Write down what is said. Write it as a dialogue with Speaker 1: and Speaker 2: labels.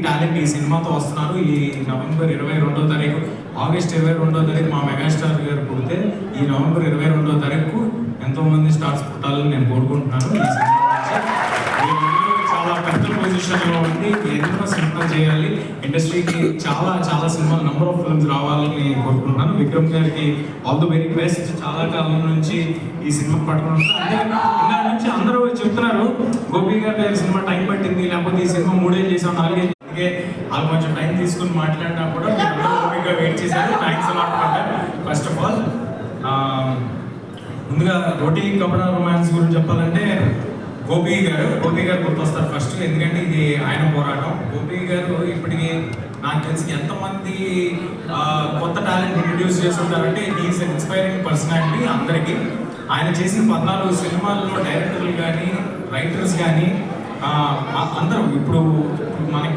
Speaker 1: Talent ఈ సినిమాతో వస్తున్నారు. ఈ నవంబర్ 22వ తారీఖు, ఆగస్ట్ 22వ తారీఖు మా మెగాస్టార్ గారు పుడితే ఈ నవంబర్ 22వ తారీఖు ఎంతో మంది స్టార్స్ పుట్టాలని నేను కోరుకుంటున్నాను. ఈ సినిమా చాలా పెద్ద పొజిషన్లో ఉండి ఎన్నో సినిమాలు చేయాలి, ఇండస్ట్రీకి చాలా చాలా సినిమాలు నంబర్ ఆఫ్ ఫిల్మ్స్ రావాలని కోరుకుంటున్నాను. విక్రమ్ గారికి ఆల్ ది వెరీ బెస్ట్. చాలా కాలం నుంచి ఈ సినిమా పట్టుకుంటున్నాను. ఇందా నుంచి అందరూ చెప్తున్నారు గోపి గారి సినిమా టైం పట్టింది, లేకపోతే ఈ సినిమా 3 ఏళ్ళు చేసాం 4 ఏళ్ళు. అందుకే వాళ్ళు కొంచెం టైం తీసుకుని మాట్లాడినా కూడా గోపిగా వెయిట్ చేశారు. Thanks a lot for first of all. ముందుగా రోటీ కపడా రొమాన్స్ గురించి చెప్పాలంటే గోపి గారు గుర్తొస్తారు ఫస్ట్. ఎందుకంటే ఇది ఆయన పోరాటం. గోపి గారు ఇప్పటికీ నాకు తెలిసి ఎంతమంది కొత్త టాలెంట్ ఇంట్రడ్యూస్ చేస్తుంటారంటే ఈజ్ ఇన్స్పైరింగ్ పర్సనాలిటీ అందరికీ. ఆయన చేసిన 14 సినిమాల్లో డైరెక్టర్లు కానీ రైటర్స్ కానీ అందరూ ఇప్పుడు మనకి